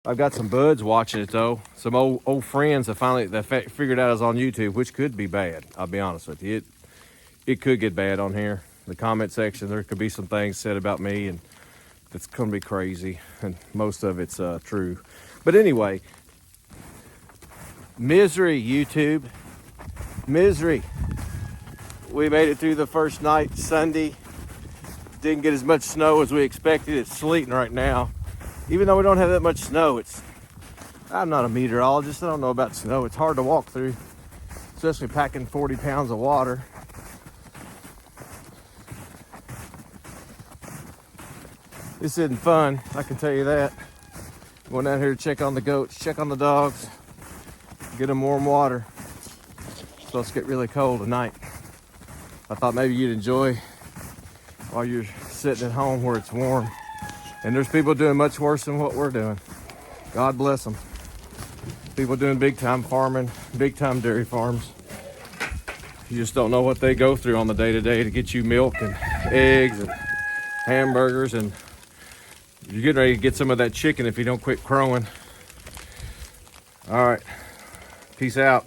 I've got some buds watching it though. Some old friends that finally figured out I was on YouTube, which could be bad. I'll be honest with you. It could get bad on here. The comment section, there could be some things said about me, and it's gonna be crazy, and most of it's true. But anyway, misery, YouTube, misery. We made it through the first night, Sunday. Didn't get as much snow as we expected. It's sleeting right now. Even though we don't have that much snow, I'm not a meteorologist. I don't know about snow. It's hard to walk through, especially packing 40 pounds of water. This isn't fun, I can tell you that. Going down here to check on the goats, check on the dogs, get them warm water. It's supposed to get really cold tonight. I thought maybe you'd enjoy while you're sitting at home where it's warm. And there's people doing much worse than what we're doing. God bless them. People doing big time farming, big time dairy farms. You just don't know what they go through on the day to day to get you milk and eggs and hamburgers, and you're getting ready to get some of that chicken if you don't quit crowing. All right, peace out.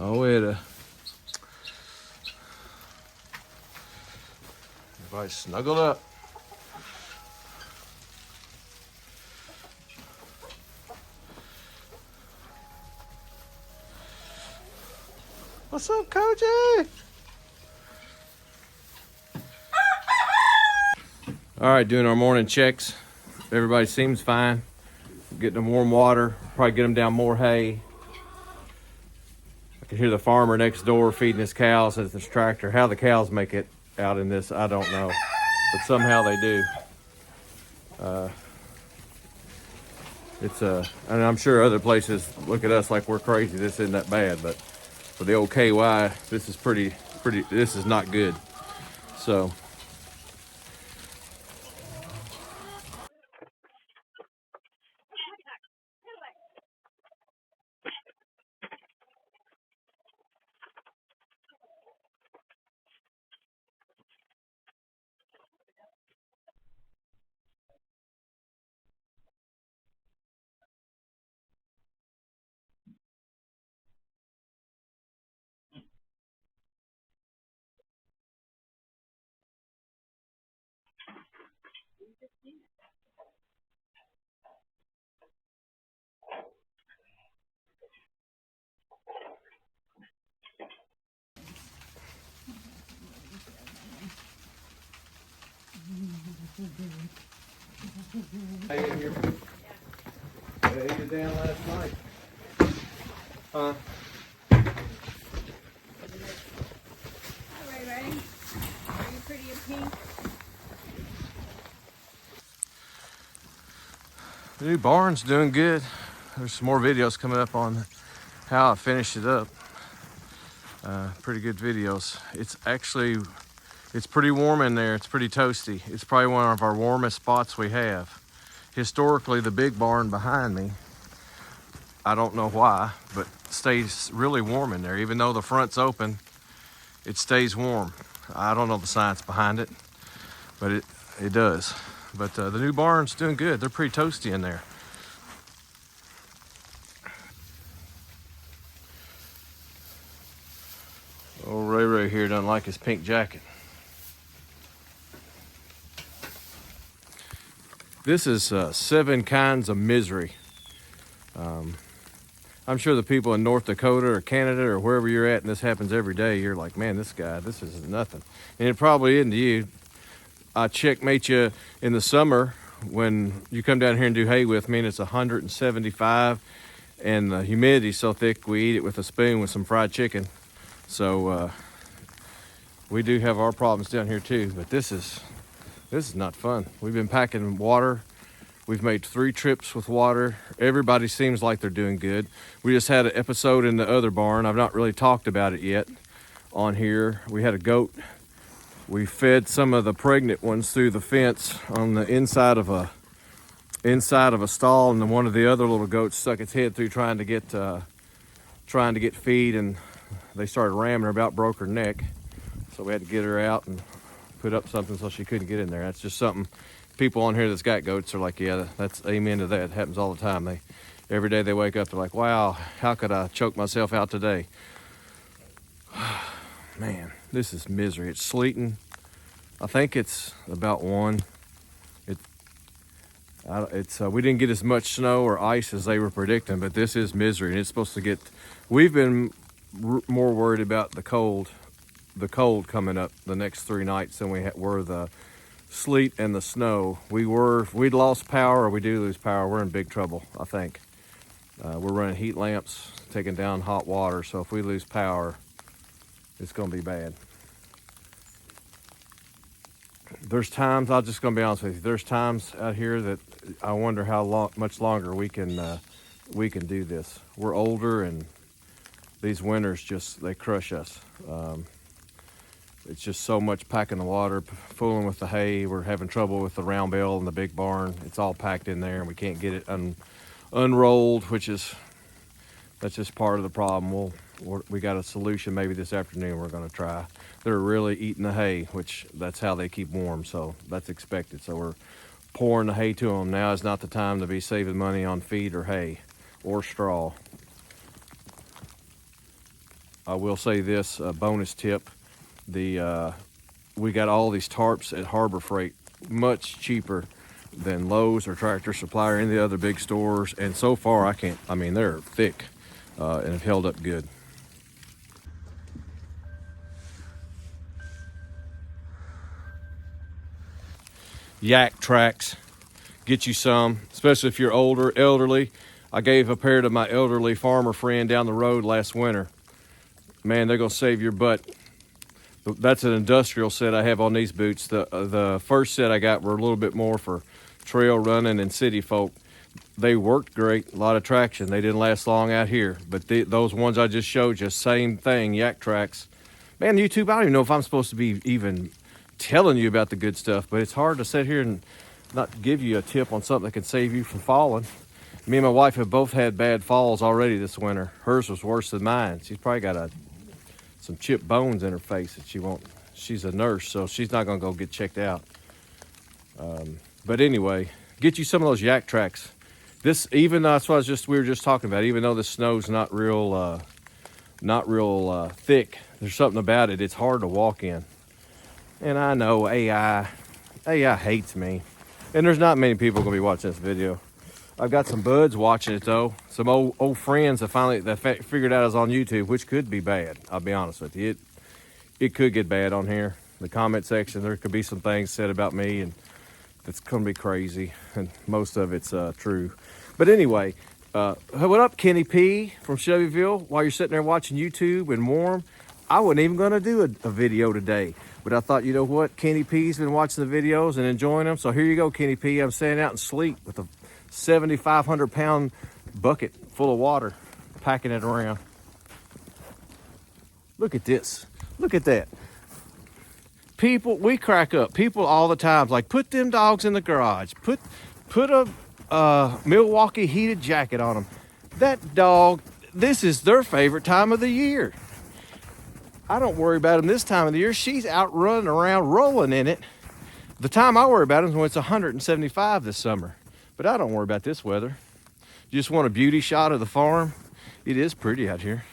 Oh, everybody snuggled up. What's up, Koji? All right, doing our morning checks. Everybody seems fine. Getting them warm water, probably get them down more hay. I can hear the farmer next door feeding his cows at this tractor. How the cows make it out in this, I don't know. But somehow they do. And I'm sure other places look at us like we're crazy. This isn't that bad, but for the old KY, this is pretty, this is not good. So. Hey, in here. I ate it down last night. Hi, Ray Ray. Are you pretty and pink? the new barn's doing good. There's some more videos coming up on how I finished it up. Pretty good videos. It's pretty warm in there. It's pretty toasty. It's probably one of our warmest spots we have. Historically, the big barn behind me, I don't know why, but stays really warm in there. Even though the front's open, it stays warm. I don't know the science behind it, but it does. But the new barn's doing good. They're pretty toasty in there. Old Ray Ray here doesn't like his pink jacket. This is 7 kinds of misery. I'm sure the people in North Dakota or Canada or wherever you're at, and this happens every day, you're like, man, this is nothing. And it probably isn't to you. I checkmate you in the summer when you come down here and do hay with me, and it's 175, and the humidity's so thick we eat it with a spoon with some fried chicken. So we do have our problems down here too, but this is not fun. We've been packing water. We've made 3 trips with water. Everybody seems like they're doing good. We just had an episode in the other barn. I've not really talked about it yet on here. We had a goat. We fed some of the pregnant ones through the fence on the inside of a stall, and then one of the other little goats stuck its head through trying to get feed, and they started ramming her, about broke her neck. So we had to get her out and put up something so she couldn't get in there. That's just something people on here that's got goats are like, yeah, that's amen to that. It happens all the time. Every day they wake up, they're like, wow, how could I choke myself out today? Man, this is misery. It's sleeting. I think it's about 1. We didn't get as much snow or ice as they were predicting, but this is misery, and it's supposed to get. We've been more worried about the cold coming up the next 3 nights than we were the sleet and the snow. We'd lost power, or we do lose power, we're in big trouble, I think. We're running heat lamps, taking down hot water, so if we lose power, it's going to be bad. There's times, I'm just going to be honest with you, there's times out here that I wonder how much longer we can do this. We're older, and these winters they crush us. It's just so much packing the water, fooling with the hay. We're having trouble with the round bale in the big barn. It's all packed in there, and we can't get it unrolled, that's just part of the problem. We got a solution maybe this afternoon we're going to try. They're really eating the hay, which that's how they keep warm, so that's expected. So we're pouring the hay to them. Now is not the time to be saving money on feed or hay or straw. I will say this, a bonus tip. We got all these tarps at Harbor Freight, much cheaper than Lowe's or Tractor Supply or any of the other big stores. And so far, they're thick and have held up good. Yak tracks, get you some, especially if you're elderly. I gave a pair to my elderly farmer friend down the road last winter. Man, they're gonna save your butt. That's an industrial set I have on these boots. The first set I got were a little bit more for trail running and city folk. They worked great, a lot of traction. They didn't last long out here, but those ones I just showed you, same thing, yak tracks. Man, YouTube, I don't even know if I'm supposed to be even telling you about the good stuff, but it's hard to sit here and not give you a tip on something that can save you from falling. Me and my wife have both had bad falls already this winter. Hers was worse than mine. She's probably got some chipped bones in her face that she won't. She's a nurse, so she's not gonna go get checked out. But anyway, get you some of those yak tracks. Even though that's what we were just talking about. Even though the snow's not real thick, there's something about it. It's hard to walk in. And I know AI hates me. And there's not many people gonna be watching this video. I've got some buds watching it though. Some old friends that figured out I was on YouTube, which could be bad. I'll be honest with you. It could get bad on here. The comment section, there could be some things said about me, and it's gonna be crazy. And most of it's true. But anyway, what up, Kenny P from Shelbyville? While you're sitting there watching YouTube and warm, I wasn't even gonna do a video today. But I thought, you know what? Kenny P's been watching the videos and enjoying them. So here you go, Kenny P. I'm standing out in sleet with a 7,500 pound bucket full of water, packing it around. Look at this. Look at that. People, we crack up. People all the time, like, put them dogs in the garage. Put a Milwaukee heated jacket on them. That dog, this is their favorite time of the year. I don't worry about them this time of the year. She's out running around, rolling in it. The time I worry about them is when it's 175 this summer. But I don't worry about this weather. You just want a beauty shot of the farm. It is pretty out here.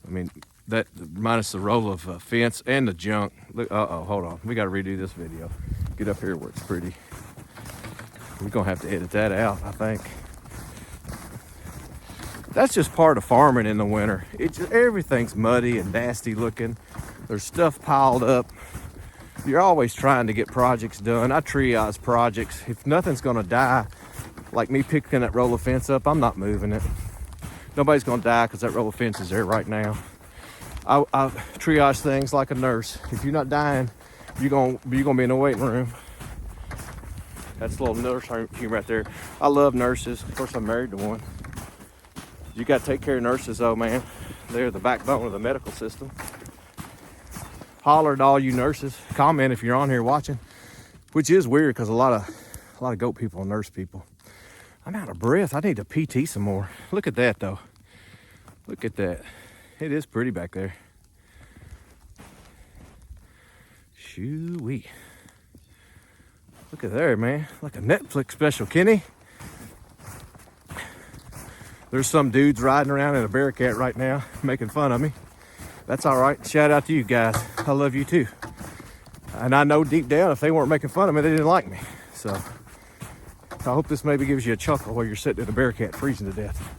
I mean, that minus the roll of fence and the junk. Look, hold on. We got to redo this video. Get up here where it's pretty. We're gonna have to edit that out, I think. That's just part of farming in the winter. Everything's muddy and nasty looking. There's stuff piled up. You're always trying to get projects done. I triage projects. If nothing's gonna die, like me picking that roll of fence up, I'm not moving it. Nobody's gonna die because that roll of fence is there right now. I triage things like a nurse. If you're not dying, you're gonna be in the waiting room. That's a little nurse home right there. I love nurses. Of course, I'm married to one. You got to take care of nurses, though, man. They're the backbone of the medical system. Holler at all you nurses. Comment if you're on here watching, which is weird because a lot of goat people are nurse people. I'm out of breath. I need to PT some more. Look at that, though. Look at that. It is pretty back there. Shoo-wee. Look at there, man. Like a Netflix special, Kenny. There's some dudes riding around in a Bearcat right now, making fun of me. That's all right. Shout out to you guys. I love you too. And I know deep down, if they weren't making fun of me, they didn't like me. So I hope this maybe gives you a chuckle while you're sitting in a Bearcat freezing to death.